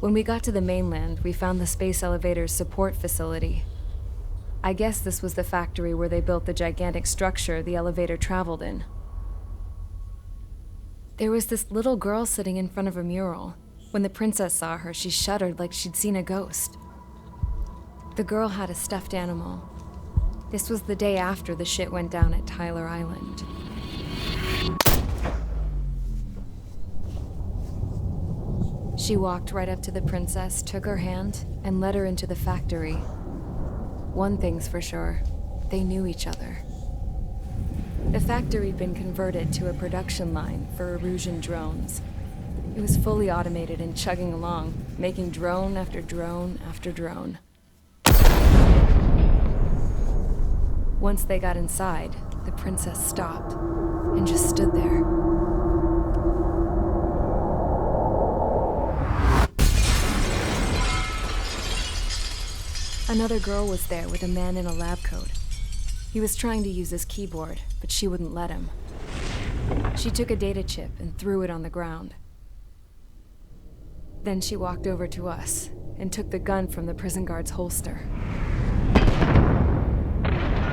When we got to the mainland, we found the space elevator's support facility. I guess this was the factory where they built the gigantic structure the elevator traveled in. There was this little girl sitting in front of a mural. When the princess saw her, she shuddered like she'd seen a ghost. The girl had a stuffed animal. This was the day after the shit went down at Tyler Island. She walked right up to the princess, took her hand, and led her into the factory. One thing's for sure, they knew each other. The factory'd been converted to a production line for Erusian drones. It was fully automated and chugging along, making drone after drone after drone. Once they got inside, the princess stopped and just stood there. Another girl was there with a man in a lab coat. He was trying to use his keyboard, but she wouldn't let him. She took a data chip and threw it on the ground. Then she walked over to us and took the gun from the prison guard's holster.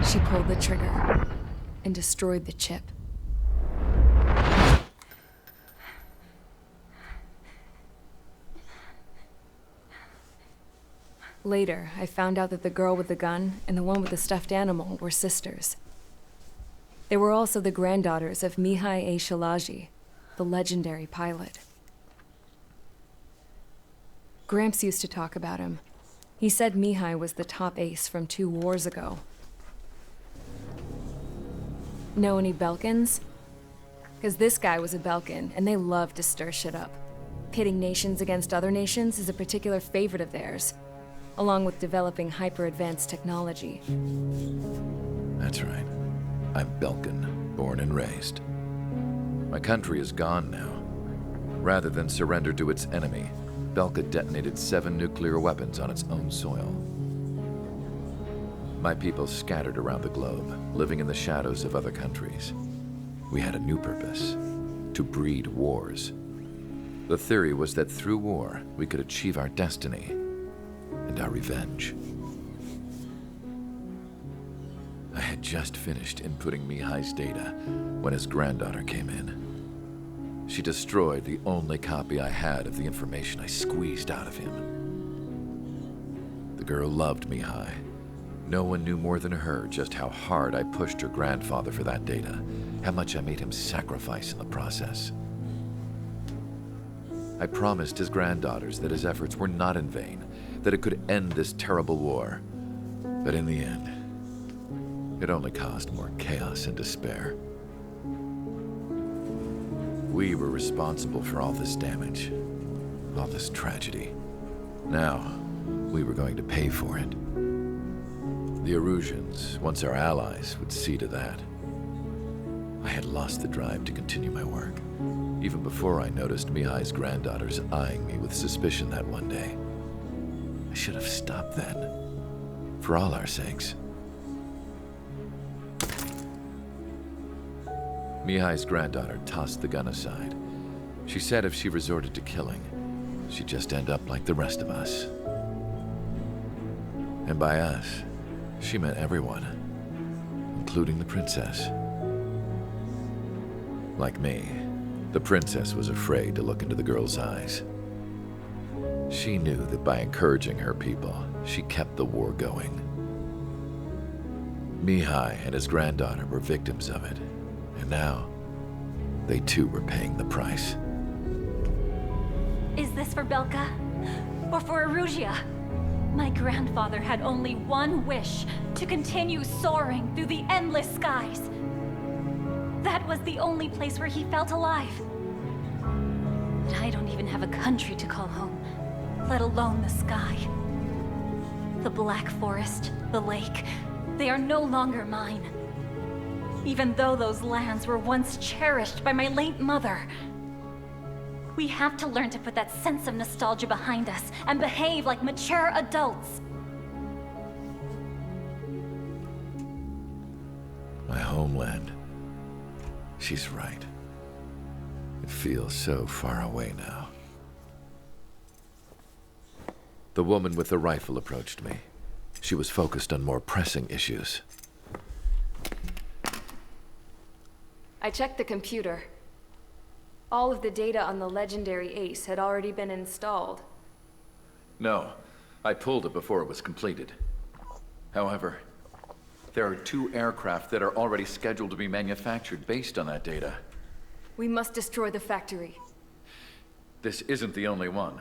She pulled the trigger and destroyed the chip. Later, I found out that the girl with the gun and the one with the stuffed animal were sisters. They were also the granddaughters of Mihai A. Shalaji, the legendary pilot. Gramps used to talk about him. He said Mihai was the top ace from 2 wars ago. Know any Belkans? Because this guy was a Belkan, and they love to stir shit up. Pitting nations against other nations is a particular favorite of theirs, along with developing hyper-advanced technology. That's right. I'm Belkan, born and raised. My country is gone now. Rather than surrender to its enemy, Belka detonated 7 nuclear weapons on its own soil. My people scattered around the globe, living in the shadows of other countries. We had a new purpose: to breed wars. The theory was that through war, we could achieve our destiny and our revenge. I had just finished inputting Mihai's data when his granddaughter came in. She destroyed the only copy I had of the information I squeezed out of him. The girl loved Mihai. No one knew more than her just how hard I pushed her grandfather for that data, how much I made him sacrifice in the process. I promised his granddaughters that his efforts were not in vain, that it could end this terrible war. But in the end, it only caused more chaos and despair. We were responsible for all this damage, all this tragedy. Now, we were going to pay for it. The Erusians, once our allies, would see to that. I had lost the drive to continue my work, even before I noticed Mihai's granddaughters eyeing me with suspicion that one day. I should have stopped then, for all our sakes. Mihai's granddaughter tossed the gun aside. She said if she resorted to killing, she'd just end up like the rest of us. And by us, she meant everyone, including the princess. Like me, the princess was afraid to look into the girl's eyes. She knew that by encouraging her people, she kept the war going. Mihai and his granddaughter were victims of it, and now, they too were paying the price. Is this for Belka? Or for Erusia? My grandfather had only one wish: to continue soaring through the endless skies. That was the only place where he felt alive. But I don't even have a country to call home, let alone the sky. The Black Forest, the lake, they are no longer mine. Even though those lands were once cherished by my late mother. We have to learn to put that sense of nostalgia behind us and behave like mature adults. My homeland. She's right. It feels so far away now. The woman with the rifle approached me. She was focused on more pressing issues. I checked the computer. All of the data on the legendary Ace had already been installed. No, I pulled it before it was completed. However, there are 2 aircraft that are already scheduled to be manufactured based on that data. We must destroy the factory. This isn't the only one.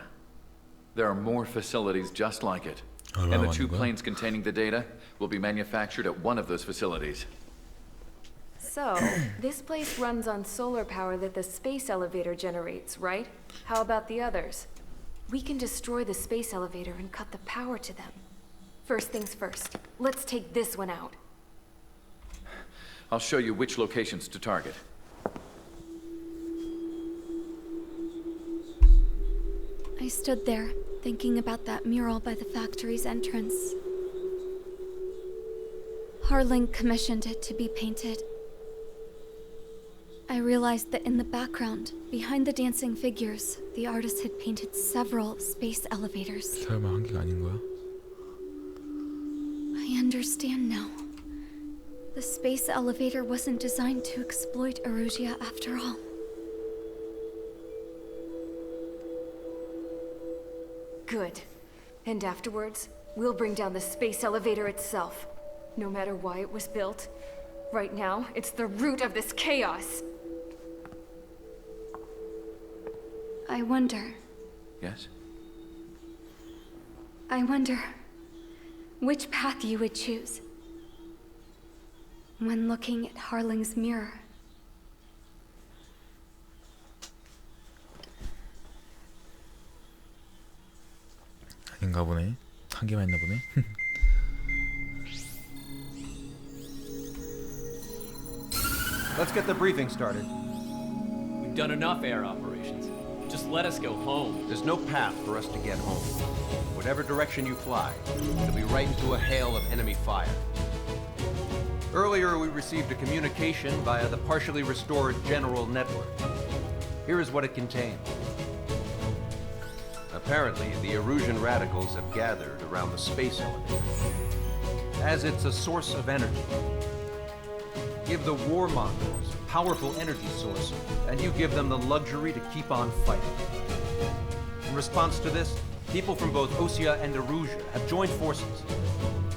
There are more facilities just like it. 얼마나 And the 2 많은 거야? planes containing the data will be manufactured at one of those facilities. So, this place runs on solar power that the space elevator generates, right? How about the others? We can destroy the space elevator and cut the power to them. First things first, let's take this one out. I'll show you which locations to target. I stood there, thinking about that mural by the factory's entrance. Harling commissioned it to be painted. I realized that in the background, behind the dancing figures, the artist had painted several space elevators. 설마 한 개가 아닌 거야? I understand now. The space elevator wasn't designed to exploit Erusia after all. Good. And afterwards, we'll bring down the space elevator itself. No matter why it was built, right now, it's the root of this chaos. I wonder Yes? which path you would choose when looking at Harling's mirror. 아닌가 보네. 한 개만 있나 보네. Let's get the briefing started. We've done enough air operations. Just let us go home. There's no path for us to get home. Whatever direction you fly, it'll be right into a hail of enemy fire. Earlier, we received a communication via the partially restored general network. Here is what it contained. Apparently, the Erusian radicals have gathered around the space elevator, as it's a source of energy. Give the warmongers a powerful energy source, and you give them the luxury to keep on fighting. In response to this, people from both Osea and Erusia have joined forces,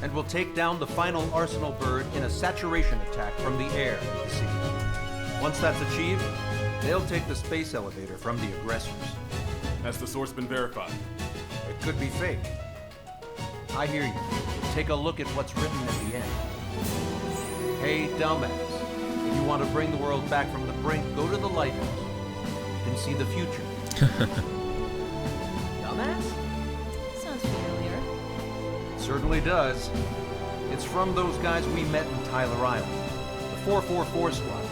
and will take down the final Arsenal bird in a saturation attack from the air and the sea. Once that's achieved, they'll take the space elevator from the aggressors. Has the source been verified? It could be fake. I hear you. Take a look at what's written at the end. Hey, dumbass. If you want to bring the world back from the brink, go to the lighthouse. You can see the future. Dumbass? Sounds familiar. It certainly does. It's from those guys we met in Tyler Island, the 444 squad.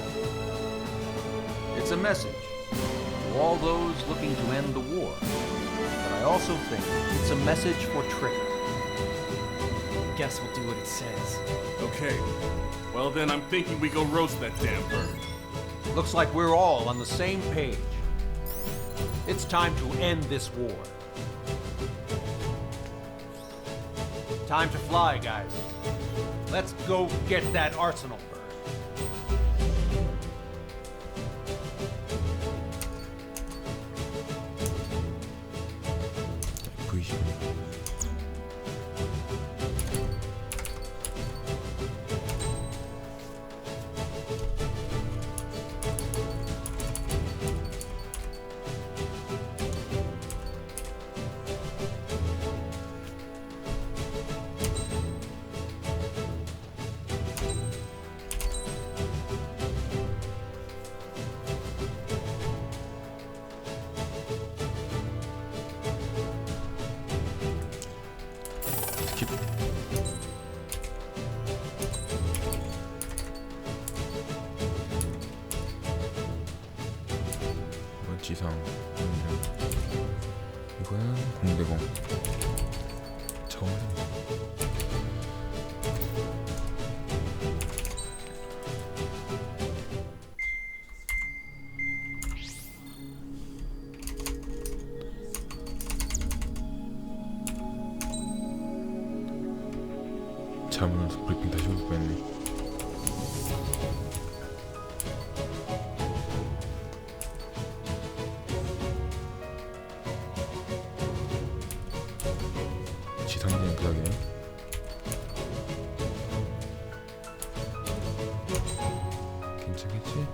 It's a message to all those looking to end the war. But I also think it's a message for Trigger. Guess we'll do what it says. Okay. Well then, I'm thinking we go roast that damn bird. Looks like we're all on the same page. It's time to end this war. Time to fly, guys. Let's go get that Arsenal bird. V12. 지상 이거는 공대공 처음 잘못 브리핑 다시 올 뻔했네. 지상진의 부탁이네. 괜찮겠지?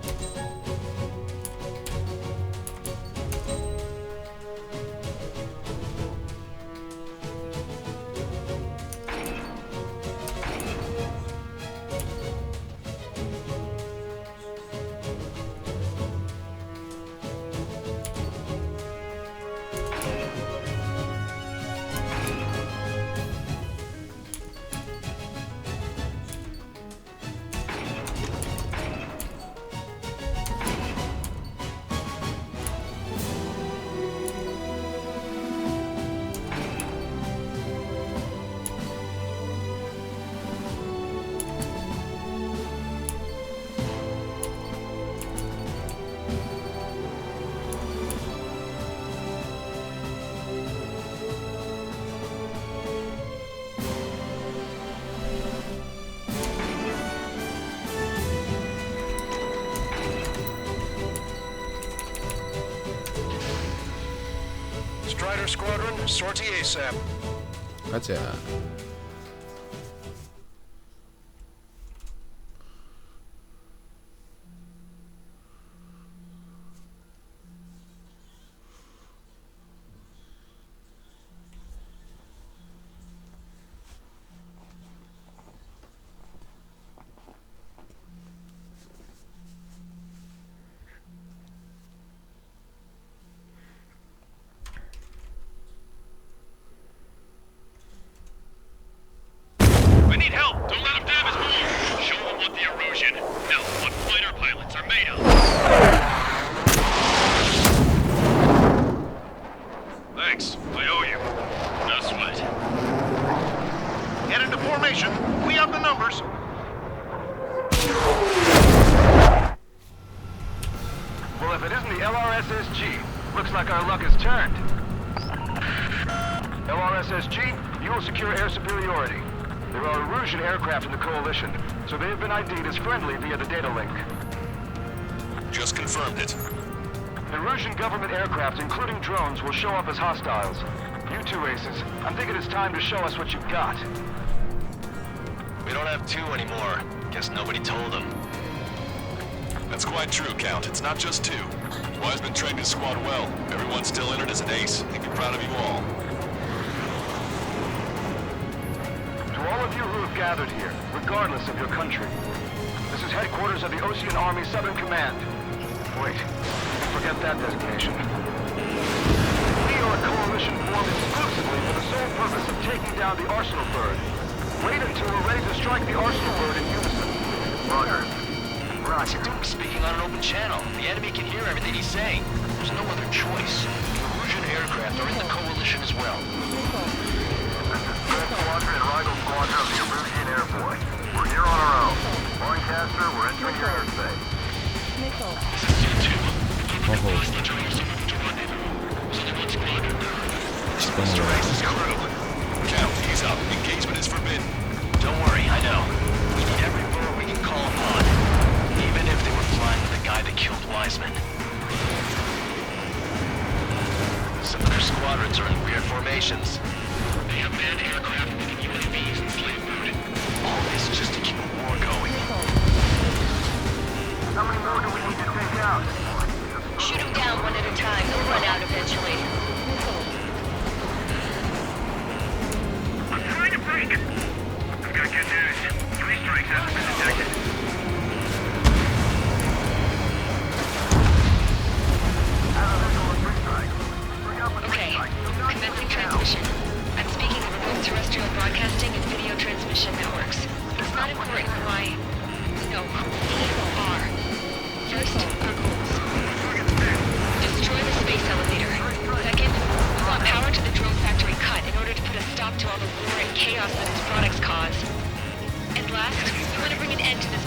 Strider Squadron, sortie ASAP. 가자. We need help! Don't let them damage more! Show them what the erosion, no, what fighter pilots are made of! Thanks, I owe you. No sweat. Get into formation. We have the numbers. Well, if it isn't the LRSSG, looks like our luck has turned. LRSSG, you will secure air superiority. There are Erusian aircraft in the Coalition, so they have been ID'd as friendly via the data link. Just confirmed it. Erusian government aircraft, including drones, will show up as hostiles. You two aces, I'm thinking it's time to show us what you've got. We don't have two anymore. Guess nobody told them. That's quite true, Count. It's not just two. Wiseman trained his squad well. Everyone's still entered as an ace. He'd be proud of you all. To all of you who have gathered here, regardless of your country, this is headquarters of the Ocean Army Southern Command. Wait, forget that designation. We are a coalition formed exclusively for the sole purpose of taking down the Arsenal Bird. Wait until we're ready to strike the Arsenal Bird in unison. Roger. Roger. Speaking on an open channel. The enemy can hear everything he's saying. There's no other choice. Erusian aircraft are in the coalition as well. This is Fifth Squadron and Rival Squadron of the Erusian Air Force. We're here on our own. Lancaster, we're entering your airspace. Mr. X's crew. Count, he's up. Engagement is forbidden. Don't worry, I know. We need every bird we can call upon. Even if they were flying with the guy that killed Wiseman. Some of their squadrons are in weird formations. They have manned aircraft and UAVs and slave food. All this just to keep a war going. How many more do we need to take out? Shoot them down one at a time. They'll run out eventually. I'm trying to break! I've got good news. 3 strikes haven't been detected. Okay, commencing transmission. I'm speaking of remote terrestrial broadcasting and video transmission networks. It's not important why... No, are. First, our goals. Destroy the space elevator. Second, we want power to the drone factory cut in order to put a stop to all the war and chaos that its products cause. And last, we want to bring an end to this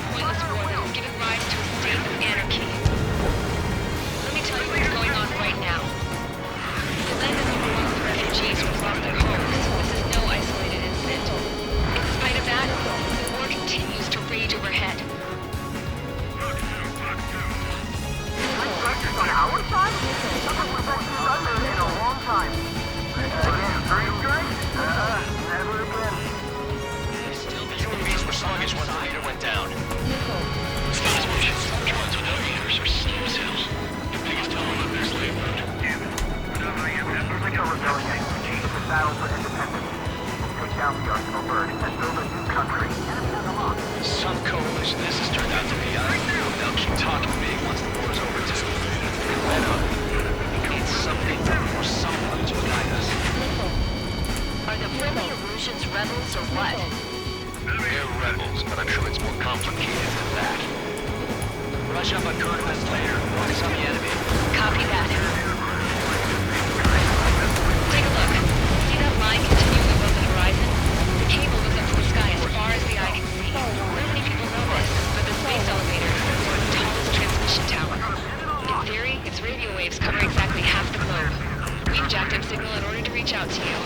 message active signal in order to reach out to you.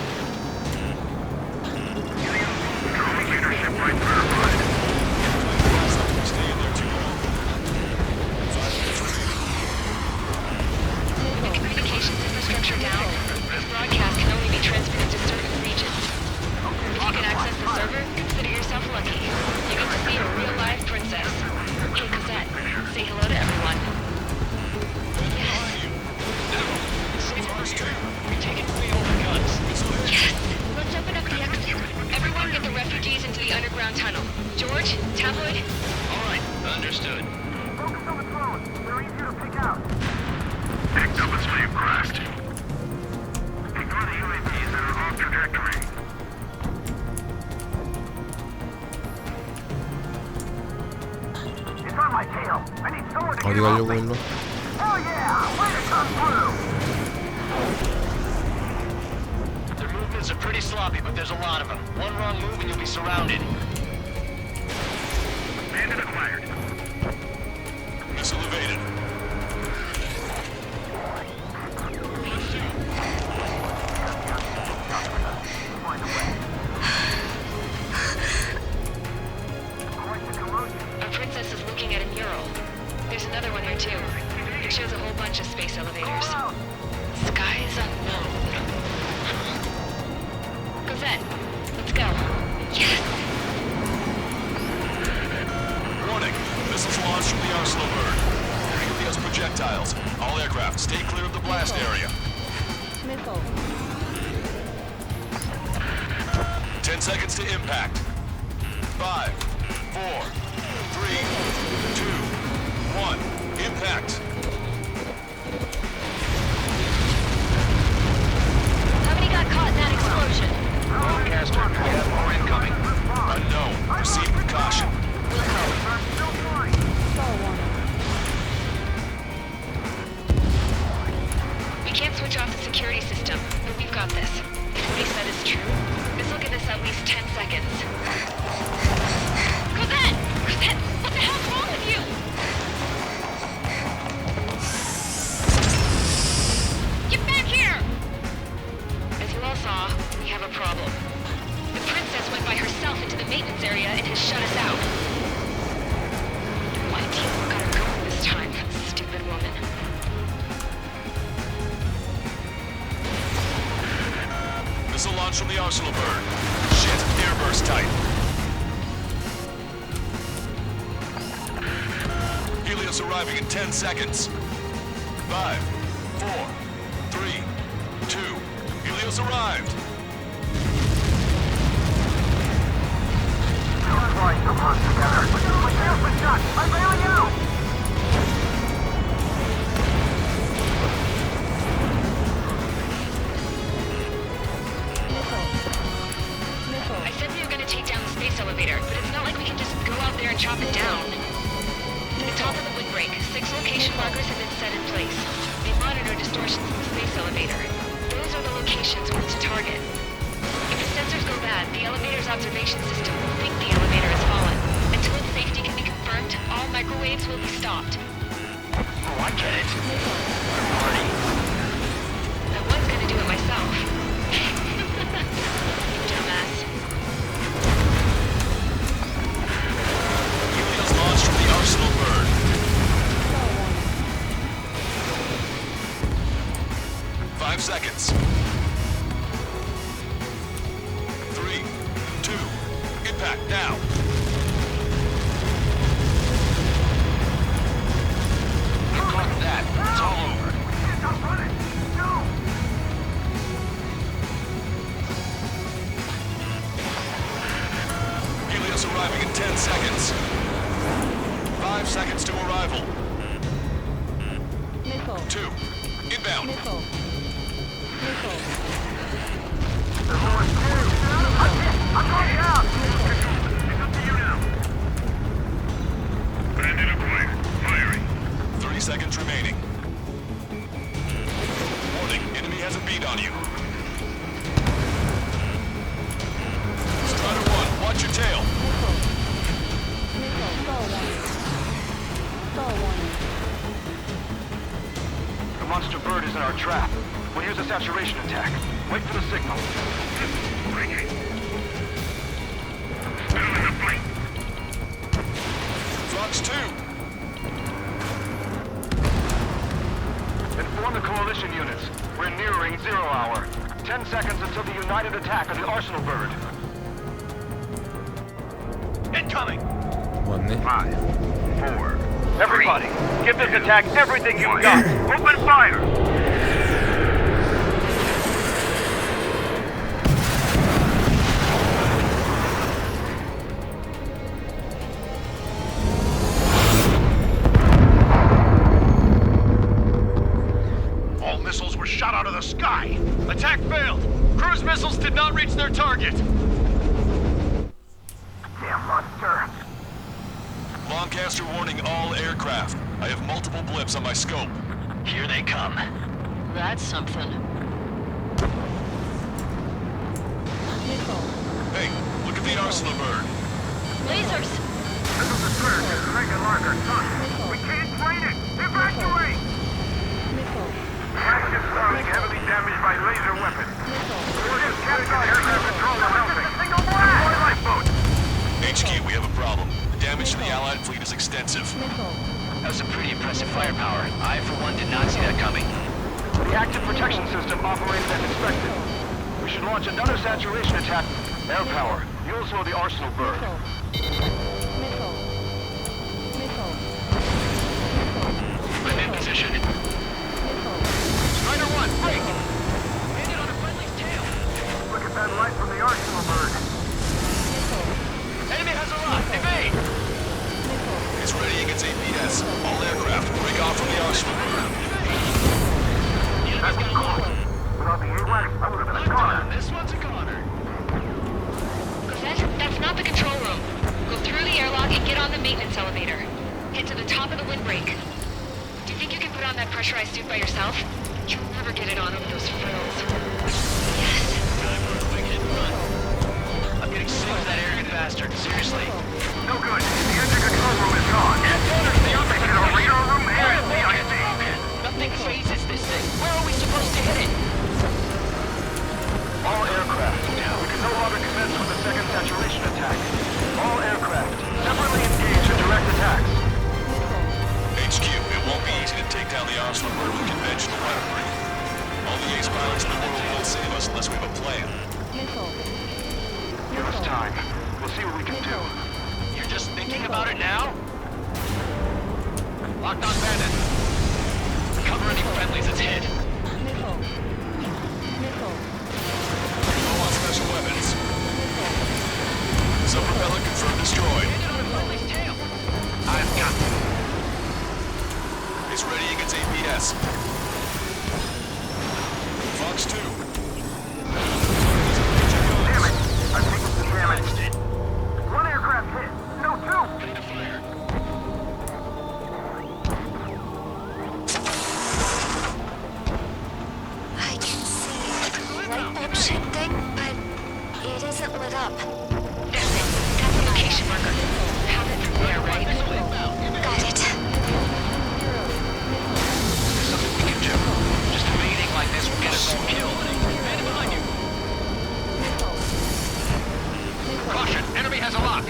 Leadership right verified. Stay in there too long. The communications infrastructure down. This broadcast can only be transmitted to certain regions. If you can access the server, consider yourself lucky. You get to see a real live princess. Hey, Cosette, say hello to everyone. Yes! Let's open up the exit. Everyone get the refugees into the underground tunnel. George, Tabloid? Alright, understood. Focus on the drones. They're easier to pick out. Picked up a slave craft. Ignore the UAVs that are off trajectory. It's on my tail. I need someone to 어디 get off 가려고 me. 일로? Hell yeah! Way to come through! Their movements are pretty sloppy, but there's a lot of them. One wrong move and you'll be surrounded. Bandit acquired. Missile evaded. A princess is looking at a mural. There's another one here too. It shows a whole bunch of space elevators. Skies unknown. Cosette, let's go. Yes! Warning. Missiles launched from the arsenal bird. Helios projectiles. All aircraft, stay clear of the blast area. 10 seconds to impact. 5, 4, 3, 2, 1. Impact. How many got caught in that explosion? Broadcaster, we have more incoming. Unknown. Proceed with caution. We can't switch off the security system, but we've got this. If what he said is true, this will give us at least 10 seconds. Cosette! Cosette! What the hell's wrong with you? Get back here! As you all saw, we have a problem. The princess went by herself into the maintenance area and has shut us out. My team got her going this time, stupid woman. Missile launch from the arsenal bird. Shit, airburst tight. Helios arriving in 10 seconds. 5, 4, 3, 2. Helios arrived. Right, come on together. Careful shot. I'm bailing out. I said we were gonna take down the space elevator, but it's not like we can just go out there and chop it down. At the top of the windbreak, 6 location markers have been set in place. They monitor distortions in the space elevator. Those are the locations we need to target. If the sensors go bad, the elevator's observation system will think the elevator has fallen. Until its safety can be confirmed, all microwaves will be stopped. Oh, I get it. I was gonna do it myself. Dumbass. Helios launched from the arsenal bird. 5 seconds. 3, 2, impact now. Good luck with that. It's all over. Stop running. No. Helios arriving in 10 seconds. 5 seconds to arrival. 2, inbound. I'm going out. It's up to you now. Bandit acquired. Firing. 30 seconds remaining. Warning, enemy has a beat on you. Strider 1, watch your tail. The monster bird is in our trap. We'll use a saturation attack. Wait for the signal. Fox 2! Inform the coalition units. We're nearing 0 hour. 10 seconds until the united attack of the Arsenal bird. Incoming! 왔네. 5, 4. Everybody, give this attack everything you've got. Open fire! All missiles were shot out of the sky! Attack failed! Cruise missiles did not reach their target! Damn monster. Lancaster warning all aircraft. I have multiple blips on my scope. Here they come. That's something. Hey, look at the Arsenal bird. Lasers! This is the third. It's Reagan Larger. We can't fight it! Evacuate! Flagship starting heavily damaged by laser weapons. Forces captured aircraft control are melting. Deploy lifeboats! HQ, we have a problem. The damage to the Allied fleet is extensive. That's some pretty impressive firepower. I, for one, did not see that coming. The active protection system operated as expected. We should launch another saturation attack. Air power. You'll slow the Arsenal bird. I'm in position. Strider 1, break! Landed on a friendly's tail. Look at that light from the Arsenal bird. Enemy has a lock! Evade! It's readying its APS. All aircraft, break off from the Arsenal bird. That's caught. Without the AWACS, I would have been a goner. This one's a goner. That's not the control room. Go through the airlock and get on the maintenance elevator. Head to the top of the windbreak. Do you think you can put on that pressurized suit by yourself? You'll never get it on over those frills. Yes. Time for a quick hit and run. I'm getting sick of that arrogant bastard. Seriously. No good. The engine control room is gone. The They hit our radar room and the IC. Nothing phases this thing. Where are we supposed to hit it? All aircraft. We can no longer commence with the second saturation attack. All aircraft, separately engaged in direct attacks. HQ, it won't be easy to take down the Arsenal bird with conventional weaponry. All the ace pilots in the world won't save us unless we have a plan. Give us time. We'll see what we can do. You're just thinking about it now? Locked on bandit. Cover any friendlies that's hit. Low on special weapons. Sub-propeller confirmed destroyed. I've got them. It's readying its APS. Fox 2. Damn it! I think it's the damage. One aircraft hit. No, two! Ready to fire. I can see light bulb shifting, but it isn't lit up. That's it. That's the location marker. Have it from there, right? Got it. There's something we can do. Just evading like this will get us all killed. Man behind you. Caution, enemy has a lock.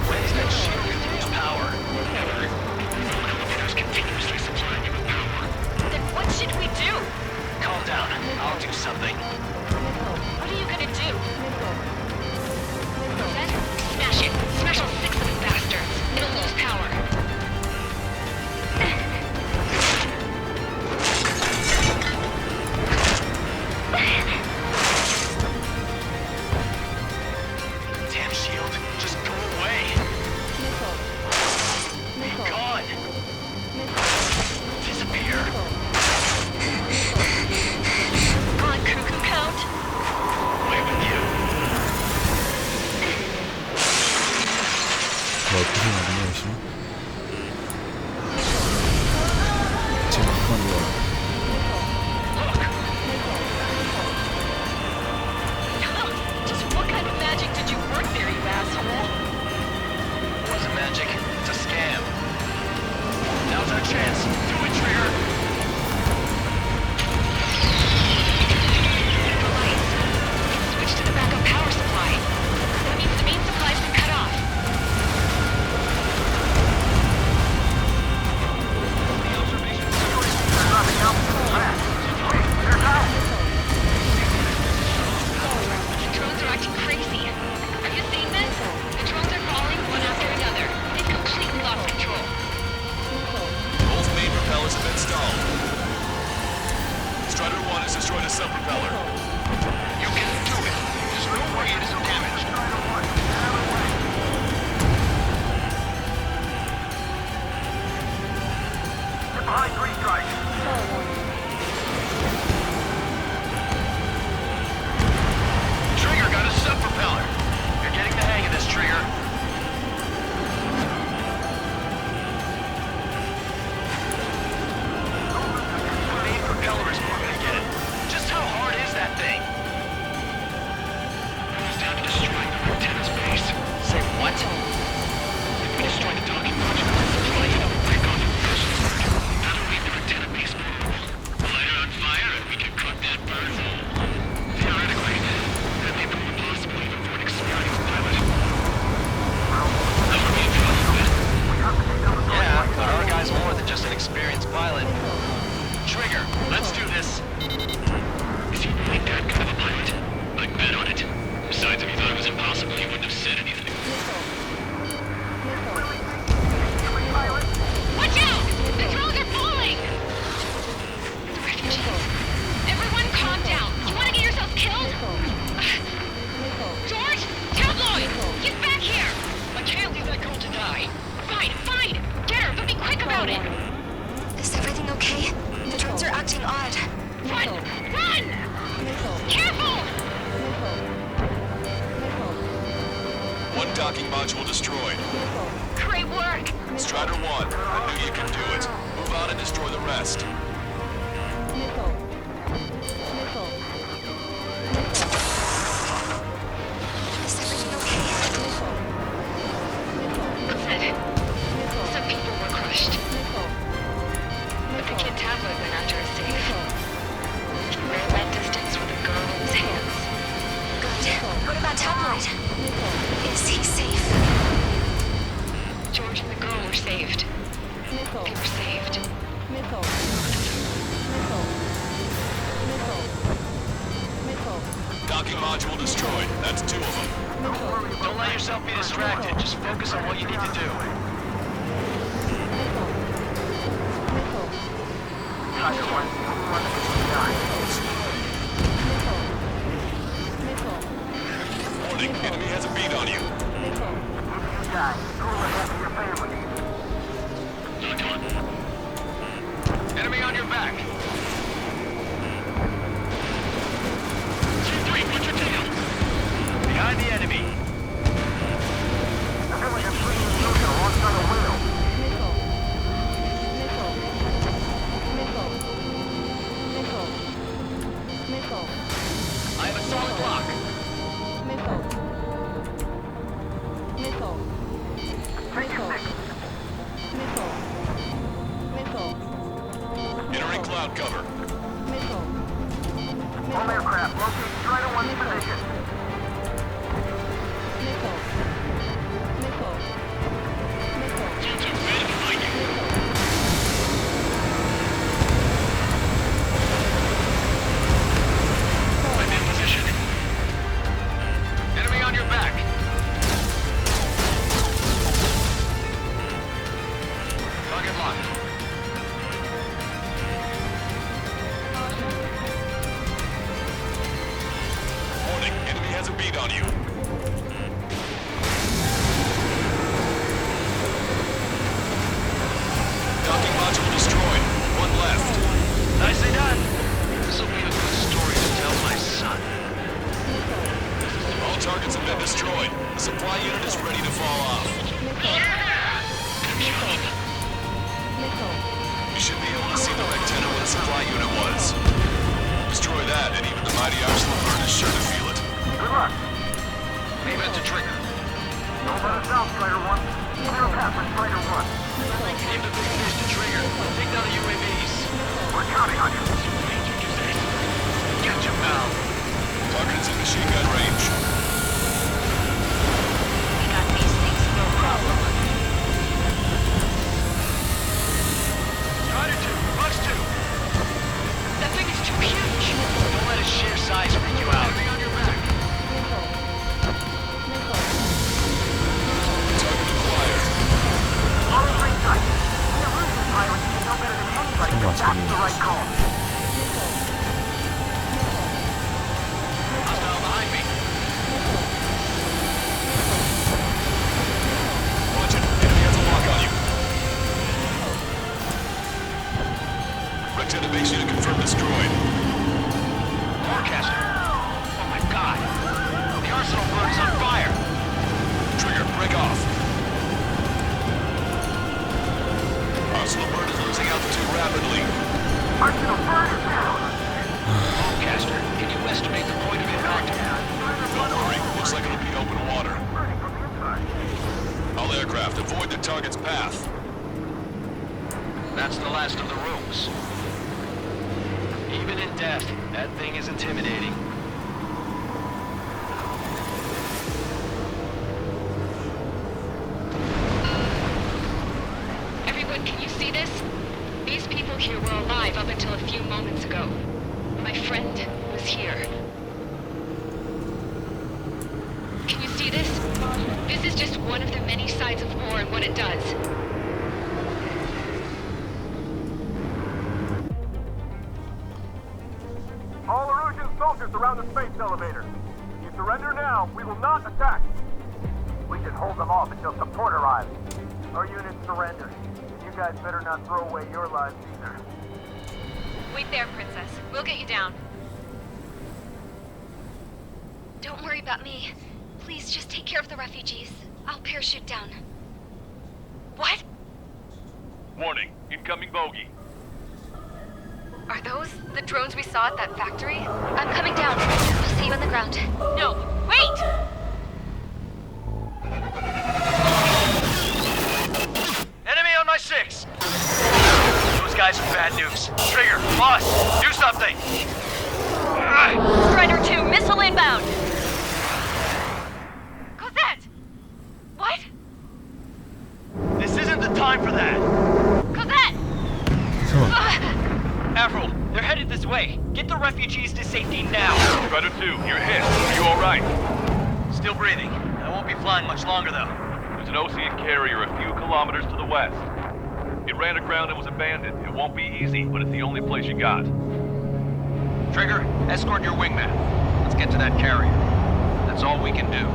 When's that shield gonna lose power? Never. Elevator's continuously supplying you with power. Then what should we do? Calm down. I'll do something. What are you gonna do? Then smash it. Smash all 6 of the bastards. It'll lose power. Damn shield, just go away. Be gone. Disappear. On cuckoo count. Away with you. 어떻게 나중에 열심히 지금 그만 좋아. Just what kind of magic did you work there, you asshole? impossible. He wouldn't have said anything. Watch out! The drones are falling! The refugees. Everyone calm down. You want to get yourself killed? George? Tabloid! Get back here! I can't leave that girl to die. Fine, fine! Get her, but be quick about it! Is everything okay? The drones are acting odd. Run! Run! Careful! One docking module destroyed. Great work! Strider 1, I knew you could do it. Move on and destroy the rest. Is everything okay? Some people were crushed. But the kid Tabloid went after us safe. He ran that distance with a girl in his hands. Good. What about Tabloid? Is he safe? George and the girl were saved. They were saved. Docking module destroyed. That's 2 of them. Don't let yourself be distracted. Just focus on what you need to do. Warning, enemy has a beat on you. Enemy on your back. T3, watch your tail. Behind the enemy. I have a solid lock. Entering cloud cover. All aircraft, locate Strider 1's position. T2, ready behind you. I'm in position. Enemy on your back. Target locked. Warning, enemy has a beat on you. Docking module destroyed. 1 left. Nicely done. This'll be a good story to tell my son. All targets have been destroyed. The supply unit is ready to fall off. Yeah! Good job. You should be able to see the rectangle where the supply unit was. Destroy that, and even the mighty Arsenal bird is sure to feel it. Good luck. Aim at the trigger. Don't let us down, Strider 1. Clear a path for Strider 1. Aim the big fish to trigger. Take down the UAVs. We're counting on you. Get your mouth. Target is in machine gun range. We got these things, no problem. Strider 2, Bucks 2. That thing is too huge. Don't let its sheer size freak you out. Enemy on your back. Target acquired. Follow green sight. The illusion pilots should know better than anybody that that's the right call. Hostile behind me. Watch it. Enemy has a lock on you. Rectangle base unit confirmed destroyed. Forecaster. Oh my god. The Arsenal bird is on fire. Trigger, break off. Arsenal bird is losing altitude rapidly. Arsenal bird is down. Forecaster, can you estimate the point of impact? Don't worry, looks like it'll be open water. Burning from the inside. All aircraft, avoid the target's path. That's the last of the rooms. Even in death, that thing is intimidating. Everyone, can you see this? These people here were alive up until a few moments ago. My friend was here. Can you This is just one of the many sides of war and what it does. All Erusian soldiers around the space elevator. If you surrender now, we will not attack. We can hold them off until support arrives. Our unit surrendered. You guys better not throw away your lives either. Wait there, Princess. We'll get you down. Don't worry about me. Please just take care of the refugees. I'll parachute down. What? Warning, incoming bogey. Are those the drones we saw at that factory? I'm coming down. I'll see you on the ground. No, wait! Enemy on my 6! Those guys are bad news. Trigger, boss, do something! Strider 2, missile inbound! Cosette! What? This isn't the time for that! Cosette! Avril, they're headed this way. Get the refugees to safety now. Strider 2, you're hit. Are you alright? Still breathing. I won't be flying much longer, though. There's an Osean carrier a few kilometers to the west. It ran aground and was abandoned. It won't be easy, but it's the only place you got. Trigger, escort your wingman. Let's get to that carrier. That's all we can do.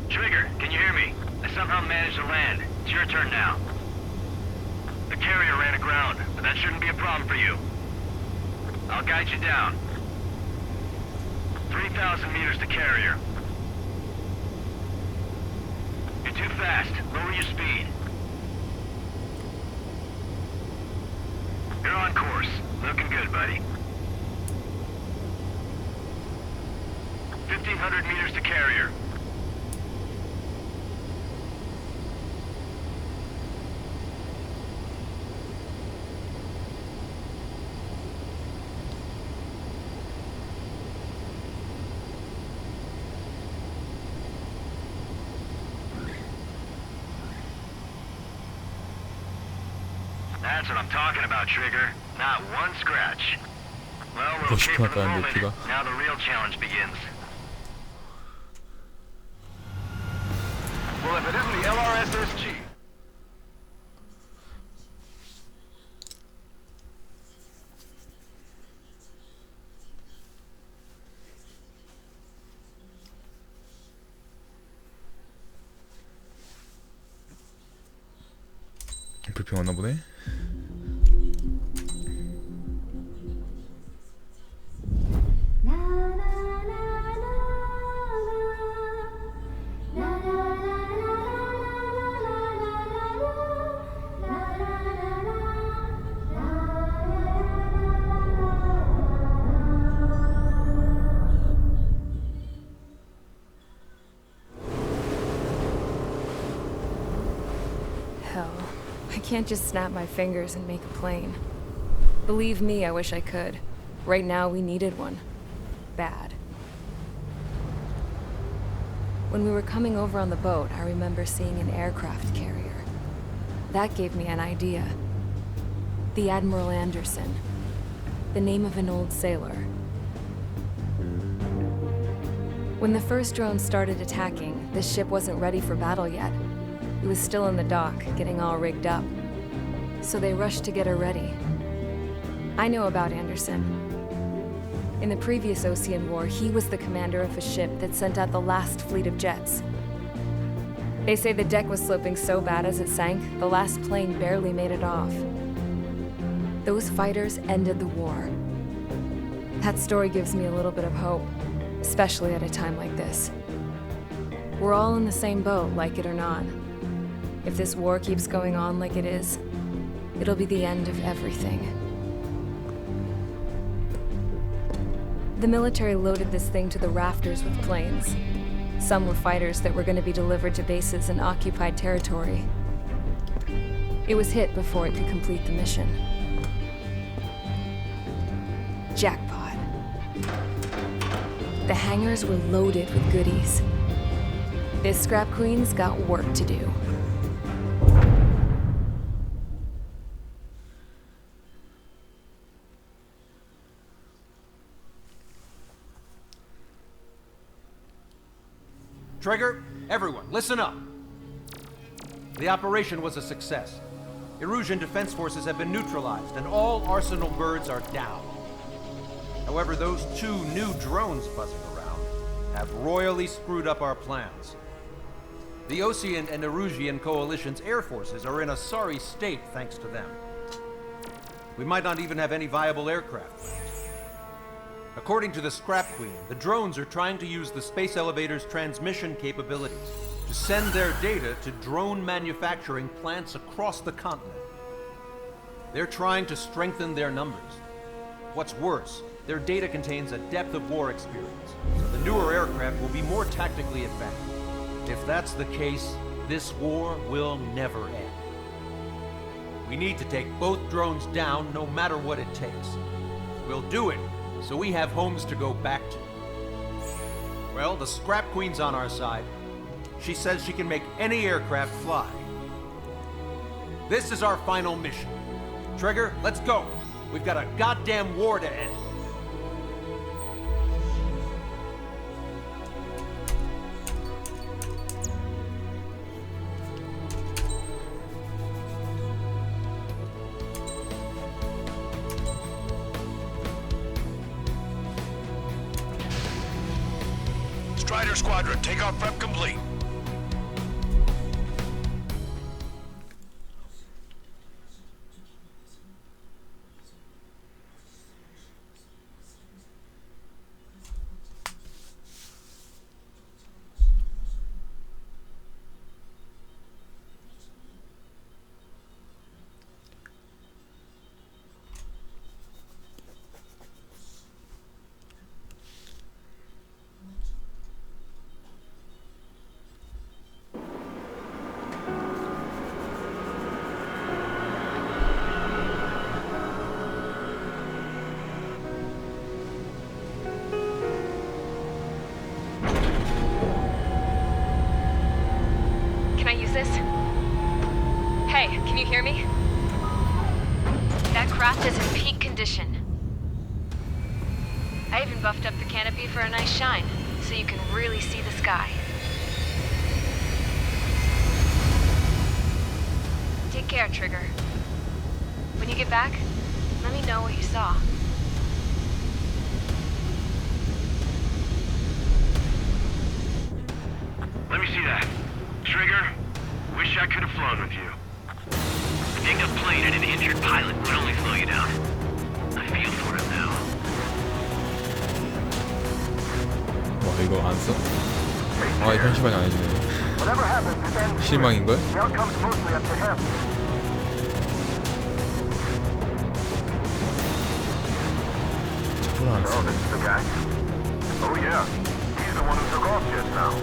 Trigger, can you hear me? I somehow managed to land. It's your turn now. The carrier ran aground, but that shouldn't be a problem for you. I'll guide you down. 3,000 meters to carrier. You're too fast. Lower your speed. You're on course. Looking good, buddy. 1,500 meters to carrier. That's what I'm talking about, Trigger. Not one scratch. Well, we're okay for the moment. Now the real challenge begins. Well, if it isn't the LRSSG. 불평 왔나 보네. Hell, I can't just snap my fingers and make a plane. Believe me, I wish I could. Right now, we needed one. Bad. When we were coming over on the boat, I remember seeing an aircraft carrier. That gave me an idea. The Admiral Anderson. The name of an old sailor. When the first drone started attacking, the ship wasn't ready for battle yet. It was still in the dock, getting all rigged up. So they rushed to get her ready. I know about Anderson. In the previous Osean War, he was the commander of a ship that sent out the last fleet of jets. They say the deck was sloping so bad as it sank, the last plane barely made it off. Those fighters ended the war. That story gives me a little bit of hope, especially at a time like this. We're all in the same boat, like it or not. If this war keeps going on like it is, it'll be the end of everything. The military loaded this thing to the rafters with planes. Some were fighters that were going to be delivered to bases in occupied territory. It was hit before it could complete the mission. Jackpot. The hangars were loaded with goodies. This scrap queen's got work to do. Trigger, everyone, listen up. The operation was a success. Erusian defense forces have been neutralized, and all Arsenal birds are down. However, those 2 new drones buzzing around have royally screwed up our plans. The Osean and Erusian coalition's air forces are in a sorry state thanks to them. We might not even have any viable aircraft left. According to the Scrap Queen, the drones are trying to use the space elevator's transmission capabilities to send their data to drone manufacturing plants across the continent. They're trying to strengthen their numbers. What's worse, their data contains a depth of war experience, so the newer aircraft will be more tactically effective. If that's the case, this war will never end. We need to take both drones down no matter what it takes. We'll do it so we have homes to go back to. Well, the Scrap Queen's on our side. She says she can make any aircraft fly. This is our final mission. Trigger, let's go. We've got a goddamn war to end. Strider Squadron, takeoff prep complete. This? Hey, can you hear me? That craft is in peak condition. I even buffed up the canopy for a nice shine, so you can really see the sky. Take care, Trigger. When you get back, let me know what you saw. Let me see that. Trigger, wish I could have flown with you. A dinged-up plane and an injured pilot would only slow you down. I feel for him now. 와 이거 안 써? 아 이건 시간이 안 해주네. Whatever happens, it ends here. 실망인걸? The outcome's mostly up to him. 저걸 안 써. Oh, this is the guy. Oh yeah, he's the one who took off just now.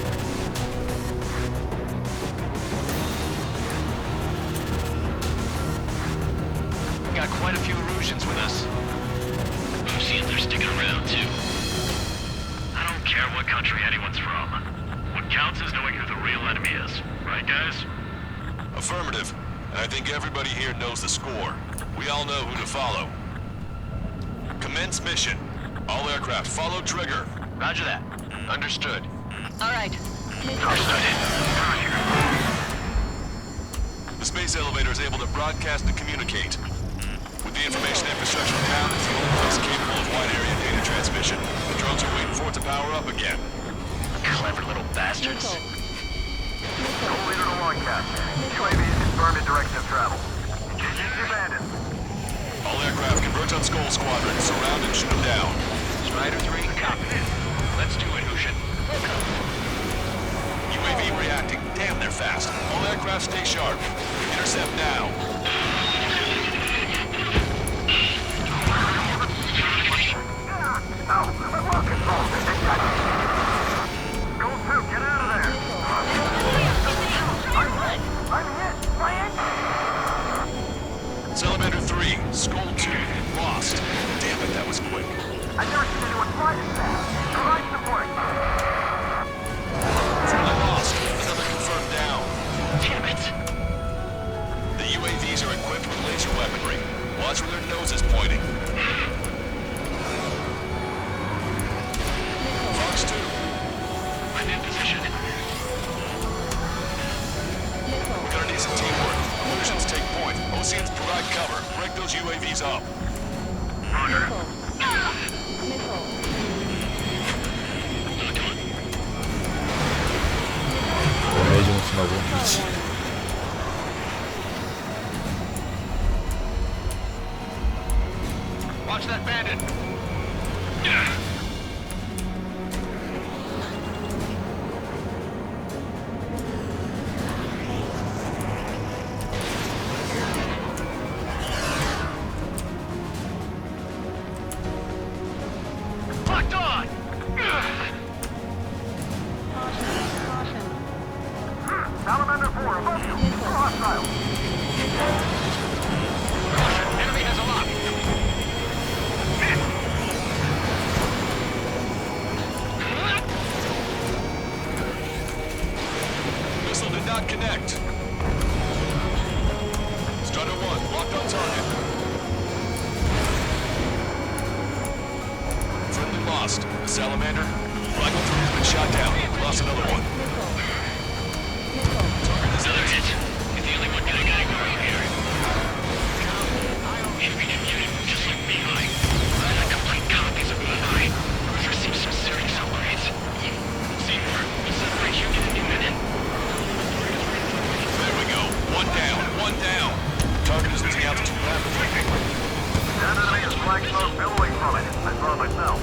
We got quite a few Erusians with us. Oseans are sticking around too. I don't care what country anyone's from. What counts is knowing who the real enemy is. Right, guys? Affirmative. And I think everybody here knows the score. We all know who to follow. Commence mission. All aircraft follow trigger. Roger that. Understood. All right. The space elevator is able to broadcast and communicate. With the information infrastructure down, it's the only place capable of wide area data transmission. The drones are waiting for it to power up again. Clever little bastards. Goal leader to Longcast. UAVs confirmed in direction of travel. Contingency abandoned. All aircraft converge on Skull Squadron. Surround and shoot them down. Strider 3, copy. Let's do it, Hushin. UAV reacting. Damn, they're fast. All aircraft stay sharp. Intercept now. No, well control. Goal 2, get out of there. I'm hit. My engine. Salamander 3, Skull 2, lost. Damn it, that was quick. I've never seen anyone fly this fast. Provide support. Friendly lost. Another confirmed down. Damn it. The UAVs are equipped with laser weaponry. Watch where their nose is pointing. Fox 2. I'm in position. Oceans, provide cover. Break those UAVs up. 레이저 놓친다고 미치. Watch that bandit. Locked on. Salamander 4, above you. Hostile. Enemy has a lock. Missile did not connect. Strider 1, locked on target. Friendly lost. The Salamander. Flagel 3 has been shot down. Lost another one. Another hit. He's the only one getting around here. Should be immuted, just like Beeline. I had complete copies of Beeline. We've received some serious upgrades. Seamer, we'll separate you in a minute. There we go. One down. One down. Target is losing altitude rapidly. That enemy is flag smoke billowing from it. I saw it myself.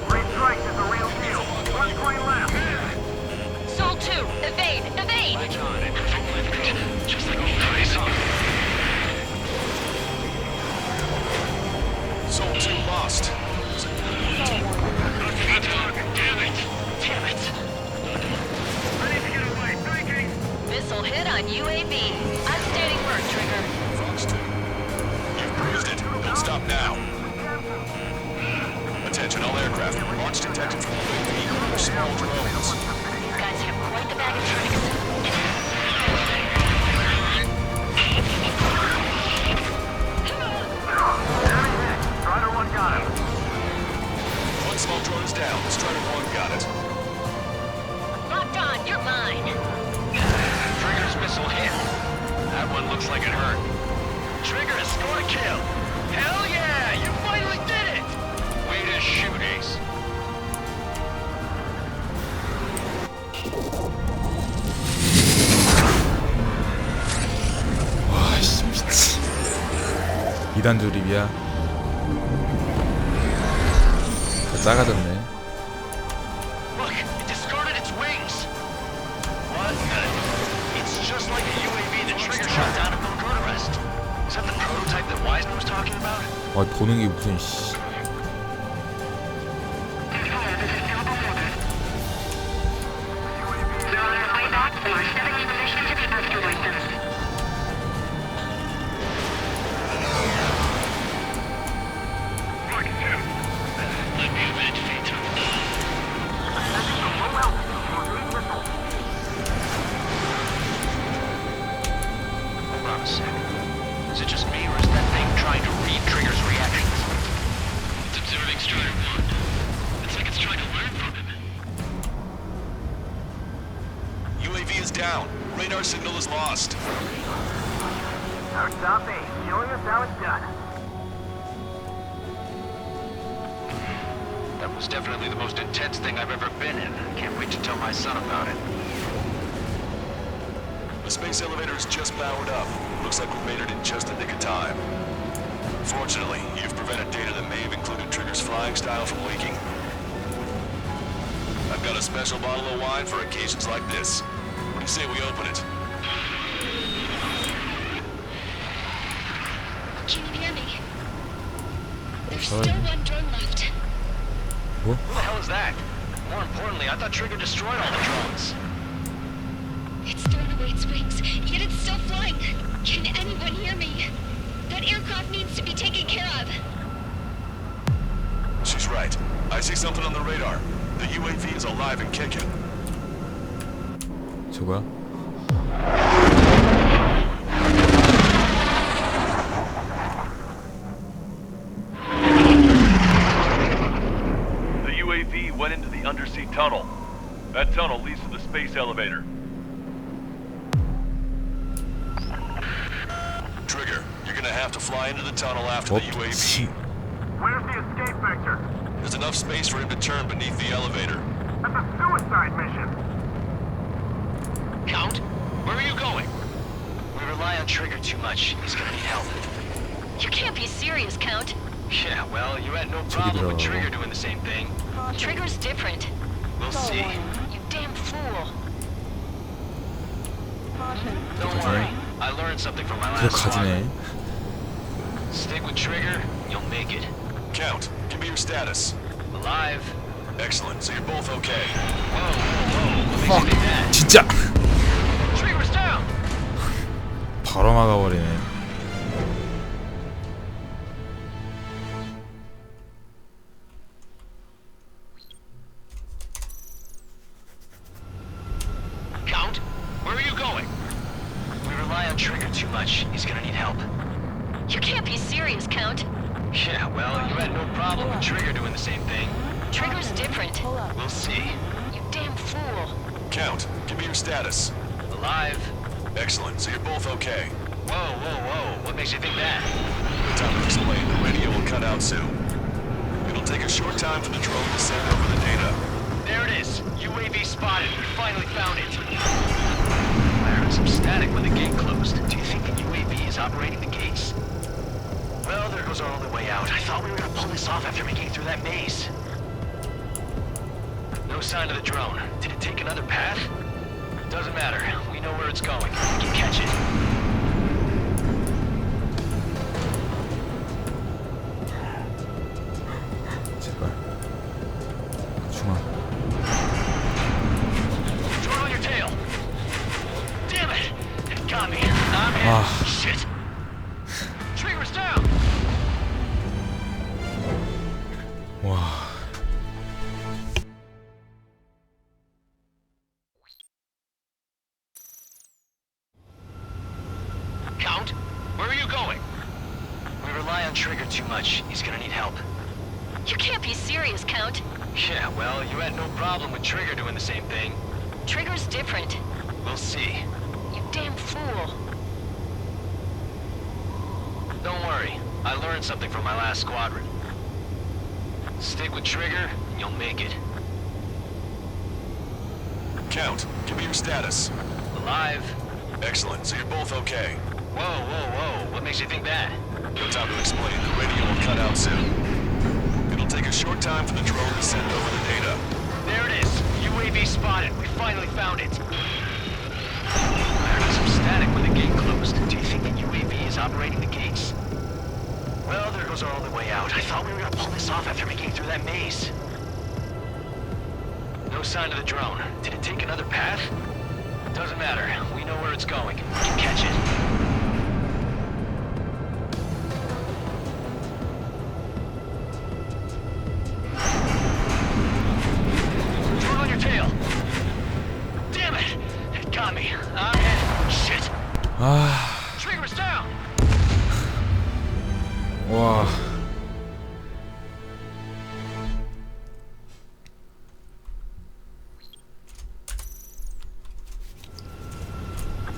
3 strikes is a real deal. 1 point left. Soul 2, evade! Evade! Just like Beeline. Soul 2 lost. Damn it! Damn it! Ready to get away. Breaking. Missile hit on UAV. Outstanding work, Trigger. Fox 2. You've bruised it. Don't stop now. Attention all aircraft. Launch detected from UAV or small drones. These guys have quite the bag of tricks. Enemy hit. Strider 1 got him. One small drone is down. Strider 1 got it. Locked on, you're mine. Trigger's missile hit. That one looks like it hurt. Trigger has scored a kill. Hell yeah! You finally did it! Way to shoot, Ace. 와씨 미치. 2단 조립이야. 다 작아졌네. Look, it discarded its wings. What the? It's just like the UAV that Trigger shot down at Bucharest. Is that the prototype that Wiseman was talking about? 아 보는 게 무슨 씨. Let me evade fate. Hold on a sec. Is it just me, or is that thing trying to read Trigger's reactions? It's observing Strider 1. It's like it's trying to learn from him. UAV is down. Radar signal is lost. Our top 8. Showing us how it's done. That was definitely the most intense thing I've ever been in. Can't wait to tell my son about it. The space elevator is just powered up. Looks like we made it in just the nick of time. Fortunately, you've prevented data that may have included Trigger's flying style from leaking. I've got a special bottle of wine for occasions like this. What do you say we open it? Can you hear me? There's still one drone left. 뭐? Who the hell is that? More importantly, I thought Trigger destroyed all the drones. It's thrown away its wings, yet it's still flying. Can anyone hear me? That aircraft needs to be taken care of. She's right. I see something on the radar. The UAV is alive and kicking. 저거야? The UAV went into the undersea tunnel. That tunnel leads to the space elevator. Trigger, you're gonna have to fly into the tunnel after the UAV. Where's the escape vector? There's enough space for him to turn beneath the elevator. That's a suicide mission. Count, where are you going? We rely on Trigger too much. He's gonna need help. You can't be serious, Count. Yeah, well, you had no problem with Trigger doing the same thing. Trigger's different. We'll see. You damn fool. Don't worry. I learned something from my last 가지네. squad. Stick with Trigger, you'll make it. Count, give me your status. Alive. Excellent, so you're both okay. Whoa, what makes you think that? 진짜 Trigger's down! 바로 막아버리네. Count, where are you going? We rely on Trigger too much. He's gonna need help. You can't be serious, Count. Yeah, well, you had no problem with Trigger doing the same thing. Trigger's different. We'll see. You damn fool. Count, give me your status. Alive. Excellent, so you're both okay. Whoa, what makes you think that? No time to explain, the radio will cut out soon. It'll take a short time for the drone to send over the data. There it is. UAV spotted. We finally found it. I heard some static when the gate closed. Do you think the UAV is operating the gates? Well, there goes our only way out. I thought we were gonna pull this off after making it through that maze. No sign of the drone. Did it take another path? Doesn't matter. We know where it's going. We can catch it. 제발. 중앙. Drone on your tail. Damn it! It got me. I'm in. Shit. Trigger's down. 와. Count, where are you going? We rely on Trigger too much. He's gonna need help. You can't be serious, Count. Yeah, well, you had no problem with Trigger doing the same thing. Trigger's different. We'll see. You damn fool. Don't worry. I learned something from my last squadron. Stick with Trigger, and you'll make it. Count, give me your status. Alive. Excellent, so you're both okay. Whoa, what makes you think that? No time to explain, the radio will cut out soon. It'll take a short time for the drone to send over the data. There it is. UAV spotted. We finally found it. I heard some static when the gate closed. Do you think the UAV is operating the gates? Well, there goes our only way out. I thought we were gonna pull this off after making it through that maze. No sign of the drone. Did it take another path? Doesn't matter. We know where it's going. We can catch it. Drone on your tail. Damn it! It got me. I'm in. Shit. Trigger's down. 와.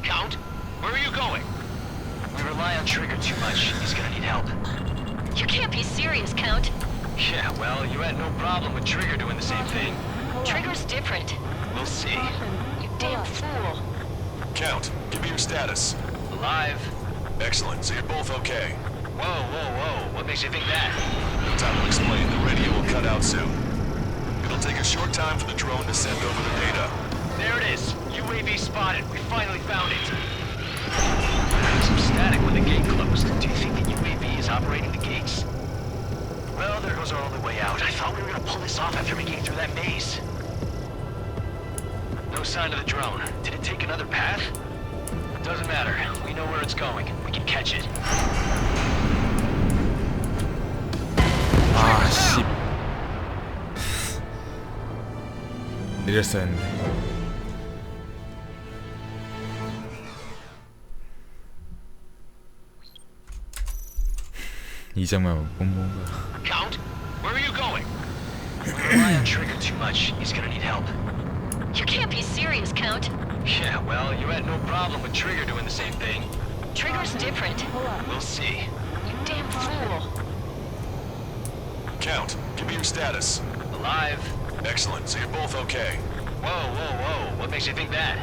Count, where are you going? We rely on Trigger too much. He's gonna need help. You can't be serious, Count. Yeah, well, you had no problem with Trigger doing the same thing. Trigger's different. We'll see. You damn fool. Count, give me your status. Alive. Excellent, so you're both okay. Whoa, what makes you think that? No time to explain, the radio will cut out soon. It'll take a short time for the drone to send over the data. There it is. UAV spotted. We finally found it. I heard some static when the gate closed. Do you think the UAV is operating the gates? Well, there goes our only way out. I thought we were gonna pull this off after making it through that maze. No sign of the drone. Did it take another path? Doesn't matter. We know where it's going. We can catch it. 아, 씨. 이랬어야 했는데. 이 장면 본 건가? Count, where are you going? We rely on Trigger too much. He's gonna need help. You can't be serious, Count. Yeah, well, you had no problem with Trigger doing the same thing. Trigger's different. We'll see. You damn fool. Count, give me your status. Alive. Excellent, so you're both okay. Whoa, whoa, whoa. What makes you think that?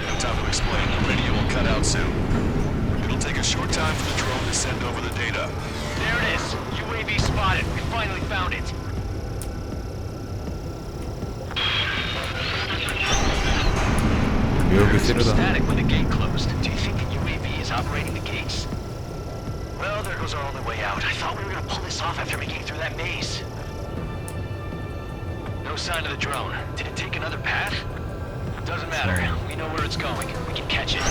No time to explain. The radio will cut out soon. It'll take a short time for the drone to send over the data. There it is. UAV spotted. We finally found it. 묘하게 세르다. Static when the gate closed. Do you think the UAV is operating the gates? Well, there goes our only way out. I thought we were gonna pull this off after making it through that maze. No sign of the drone. Did it take another path? Doesn't matter. We know where it's going. We can catch it.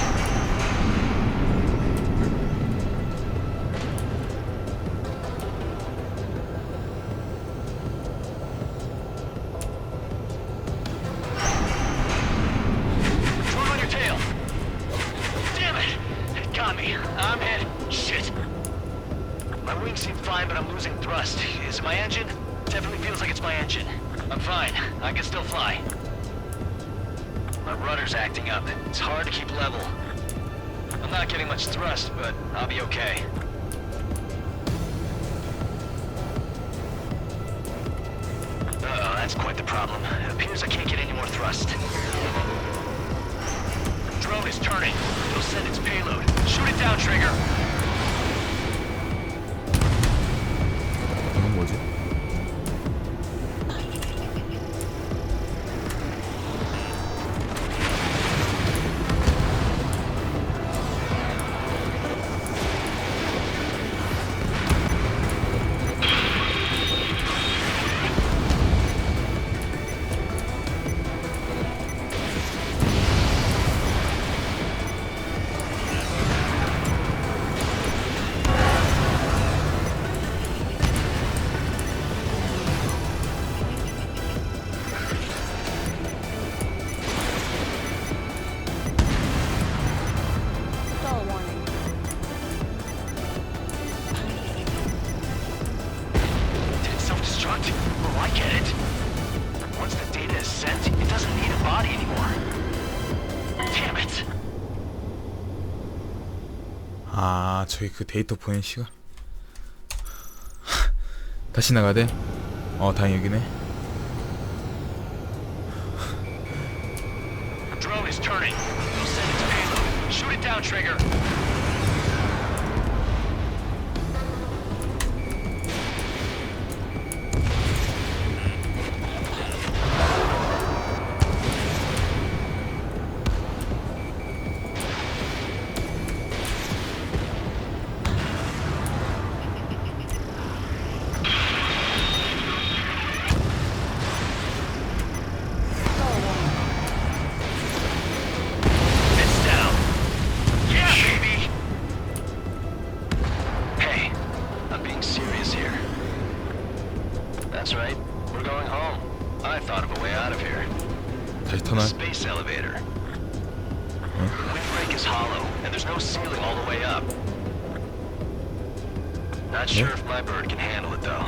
Drone on your tail. Damn it! It got me. I'm hit. Shit. My wings seem fine, but I'm losing thrust. Is it my engine? Definitely feels like it's my engine. I'm fine. I can still fly. My rudder's acting up. It's hard to keep level. I'm not getting much thrust, but I'll be okay. Uh-oh, that's quite the problem. It appears I can't get any more thrust. Drone is turning. It'll send its payload. Shoot it down, Trigger. 이건 뭐지? 아, 저기 그 데이터 보낸 시간. 다시 나가야 돼? 다행히 여기네. Drone is turning. It'll send its payload. Shoot it down, Trigger. Space elevator. The windbreak is hollow, and there's no ceiling all the way up. Not sure if my bird can handle it, though.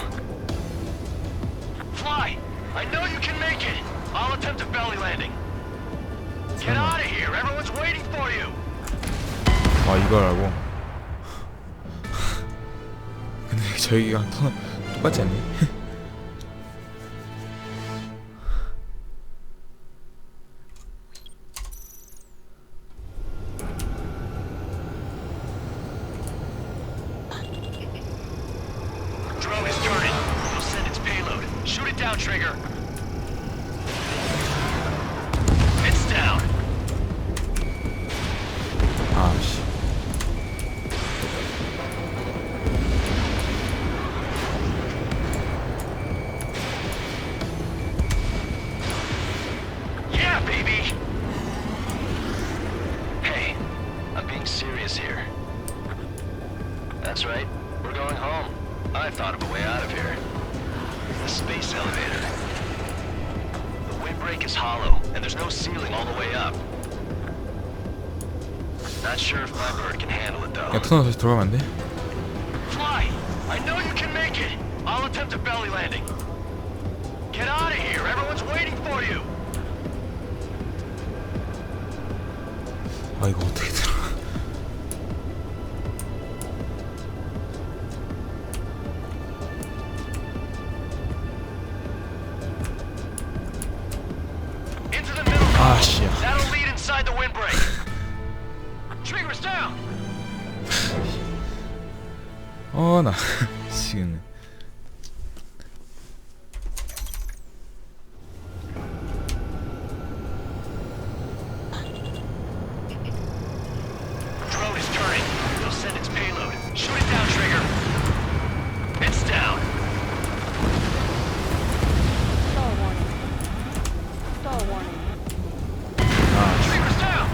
Fly! I know you can make it! I'll attempt a belly landing. Get out of here! Everyone's waiting for you! 아, 이거라고. 근데 저희가 똑같지 않니? Trigger. It's down. 아, 씨. Yeah, baby. Hey, I'm being serious here. That's right. We're going home. I thought of a way out of here. The space elevator. The windbreak is hollow, and there's no ceiling all the way up. Not sure if my bird can handle it, though. 야, 터널 다시 들어가면 안 돼? Fly! I know you can make it! I'll attempt a belly landing. Get out of here! Everyone's waiting for you! 아, 이거 어떻게 들어가? 씨야. That'll lead inside the windbreak. Trigger's down. 나 지금 Drone is turning. It'll send its payload. Shoot it down, Trigger. It's down. Star warning. Star warning. Trigger's down.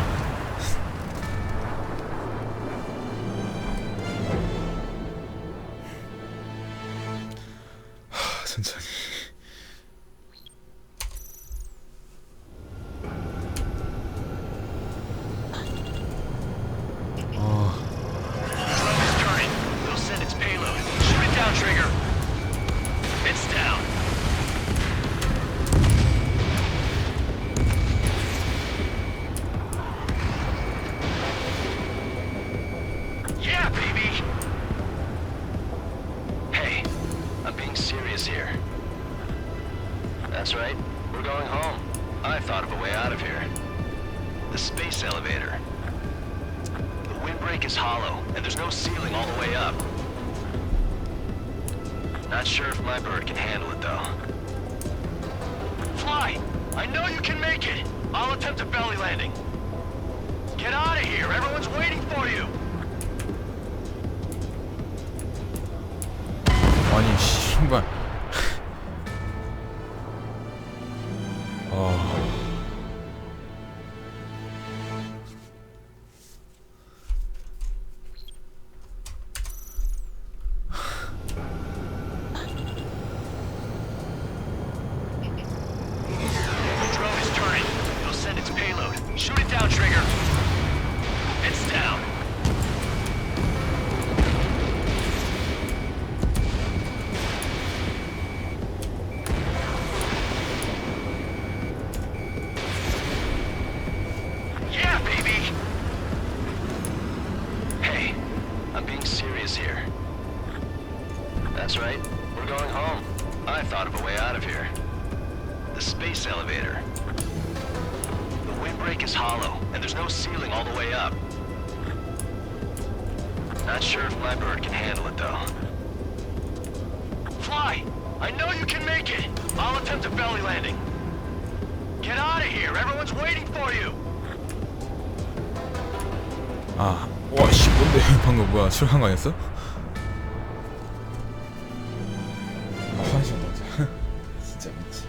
천천히. Drone is turning. It'll send its payload. Shoot it down, Trigger. It's down. Yeah, baby! Hey, I'm being serious here. That's right. We're going home. I thought of a way out of here. The space elevator. The windbreak is hollow, and there's no ceiling all the way up. Not sure if my bird can handle it, though. Fly! I know you can make it! I'll attempt a belly landing. Get out of here! Everyone's waiting for you! 아니 신발. Drone is turning. It'll send its payload. Shoot it down, Trigger. It's down. Yeah, baby! Hey, I'm being serious here. That's right. We're going home. I thought of a way out of here. The space elevator. The windbreak is hollow, and there's no ceiling all the way up. Not sure if my bird can handle it, though. Fly! I know you can make it! I'll attempt a belly landing. Get out of here! Everyone's waiting for you! 와씨 뭔데 방금 뭐야 출한 거 아니었어? 화장실 갔다 오자. 진짜 미치.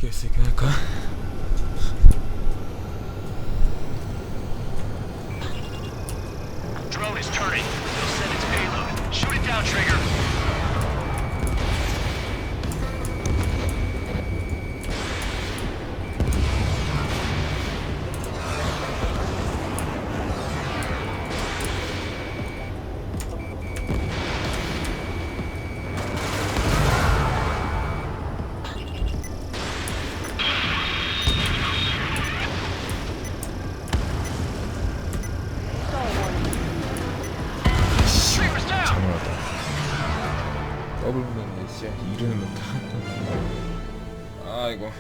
깰 수 있긴 할까? Drone is turning. It'll send its payload. Shoot it down, Trigger. 더블 보내네 진짜 일을 못하. 아이고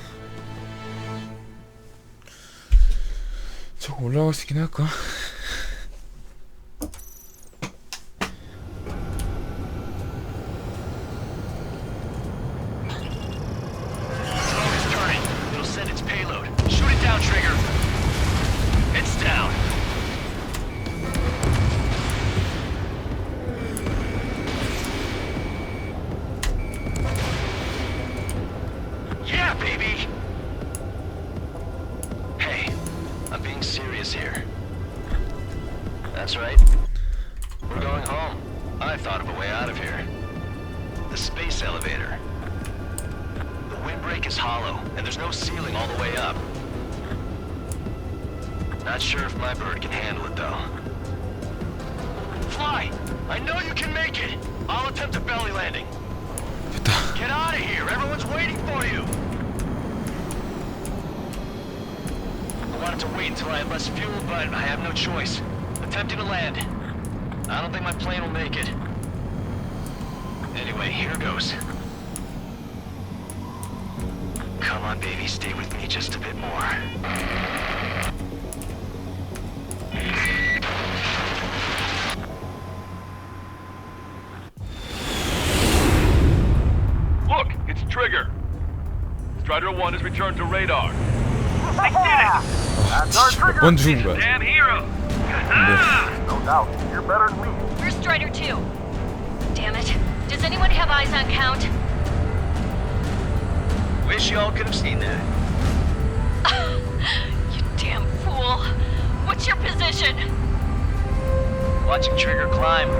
저거 올라갈 수 있긴 할까? Drone is turning. It'll send its payload. Shoot it down, Trigger. It's down. Yeah, baby! Hey, I'm being serious here. That's right. We're going home. I thought of a way out of here. The space elevator. The windbreak is hollow, and there's no ceiling all the way up. Not sure if my bird can handle it, though. Fly! I know you can make it! I'll attempt a belly landing. Get out of here! Everyone's waiting for you! I wanted to wait until I had less fuel, but I have no choice. Attempting to land. I don't think my plane will make it. Anyway, here goes. Come on, baby, stay with me just a bit more. Look, it's Trigger. Strider 1 has returned to radar. I did it! 몇 번 죽은 거야? Damn hero! No doubt, you're better than me. Where's Strider 2? Damn it. Does anyone have eyes on Count? Wish y'all could have seen that. You damn fool. What's your position? Watching Trigger climb.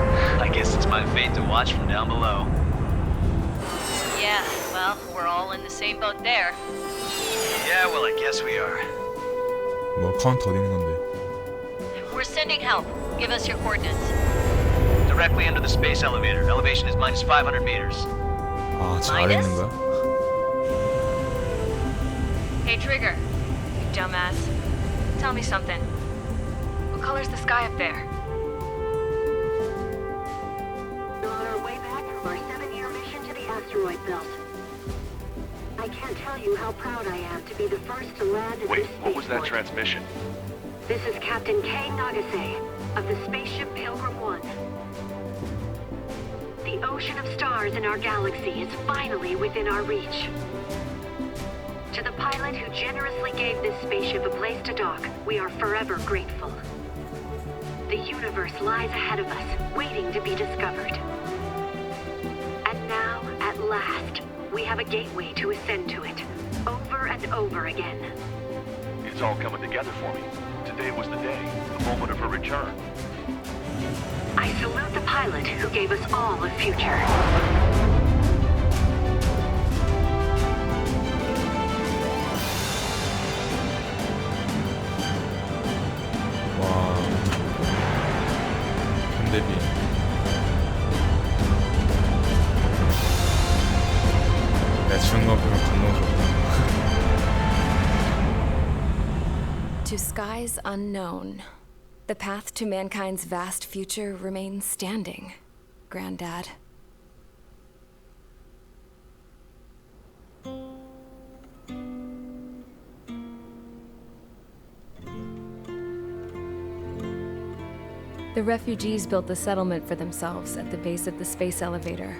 I guess it's my fate to watch from down below. Yeah, well, we're all in the same boat there. Yeah, well, I guess we are. 뭐 카운터 어디 있는 건데? We're sending help. Give us your coordinates. Directly under the space elevator. Elevation is minus 500 meters. 아, 저 아래 있는 거야? Hey, Trigger. You dumbass. Tell me something. What color's the sky up there? We're on our way back from our 7-year mission to the asteroid belt. I can't tell you how proud I am to be the first to land at Wait, this what was that spaceport. transmission? This is Captain Kay Nagase of the spaceship Pilgrim 1. The ocean of stars in our galaxy is finally within our reach. To the pilot who generously gave this spaceship a place to dock, we are forever grateful. The universe lies ahead of us, waiting to be discovered. And now, at last, we have a gateway to ascend to it, over and over again. It's all coming together for me. Today was the day, the moment of her return. I salute the pilot who gave us all a future. 와, 현대비. 내가 주는 거 보면 감동스럽다. To skies unknown, the path to mankind's vast future remains standing, Granddad. The refugees built the settlement for themselves at the base of the space elevator.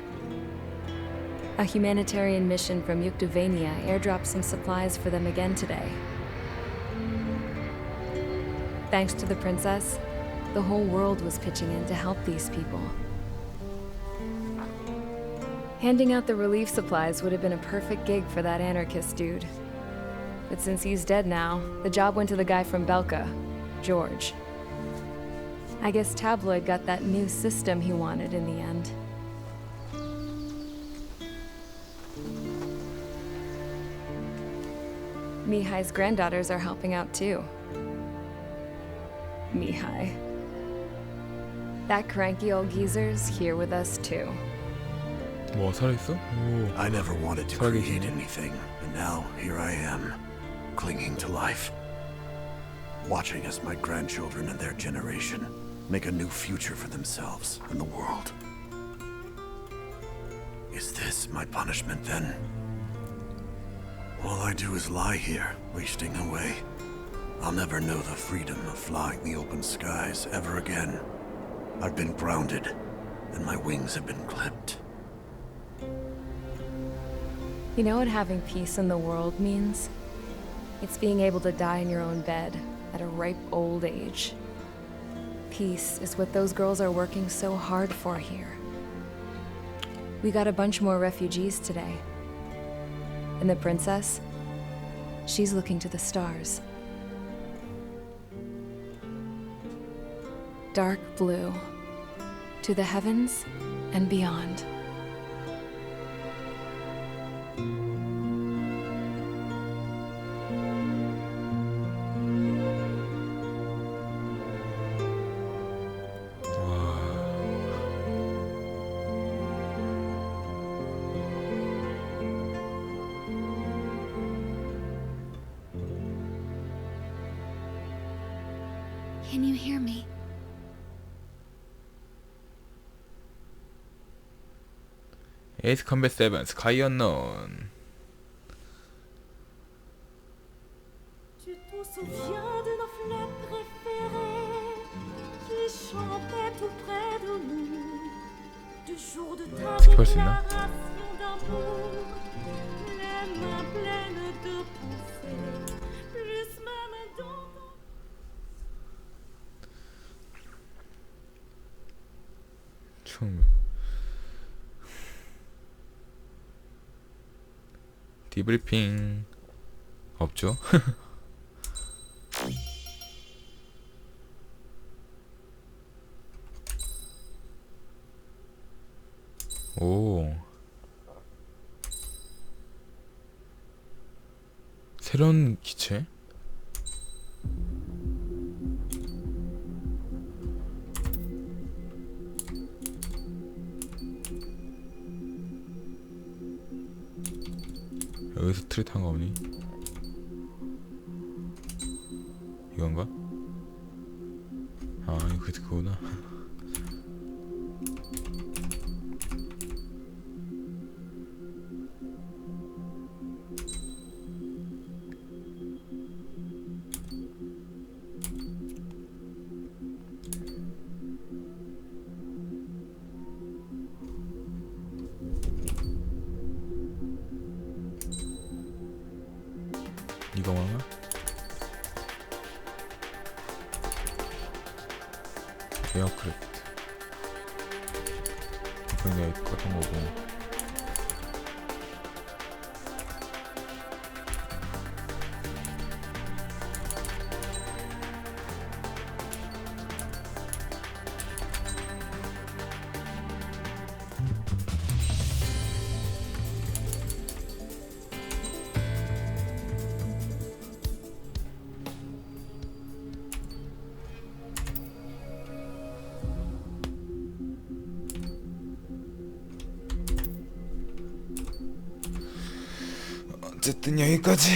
A humanitarian mission from Yukduvania airdropped some supplies for them again today. Thanks to the princess, the whole world was pitching in to help these people. Handing out the relief supplies would have been a perfect gig for that anarchist dude. But since he's dead now, the job went to the guy from Belka, George. I guess Tabloid got that new system he wanted in the end. Mihai's granddaughters are helping out too. Mihai. That cranky old geezer's here with us too. 뭐 살아있어? 오. I never wanted to create anything, and now here I am, clinging to life. Watching as my grandchildren and their generation make a new future for themselves and the world. Is this my punishment then? All I do is lie here, wasting away. I'll never know the freedom of flying the open skies ever again. I've been grounded, and my wings have been clipped. You know what having peace in the world means? It's being able to die in your own bed at a ripe old age. Peace is what those girls are working so hard for here. We got a bunch more refugees today. And the princess, she's looking to the stars. dark blue, to the heavens and beyond. Can you hear me? 에이스 컴뱃 7 스카이 언노운. Tu te souviens de nos fleurs préférées qui chantaient tout près de nous du jour de ta 스킵할 수 있나? déclaration d'amour, les mains pleines de pensées, plus même dans 총 디브리핑 없죠? 오, 새로운 기체? 여기서 트릿 한거 없니? 이건가? 아 이거 그거구나. 이거 뭔가? 에어크래프트 이거 내가 입고 갔던 거고. 어쨌든 여기까지.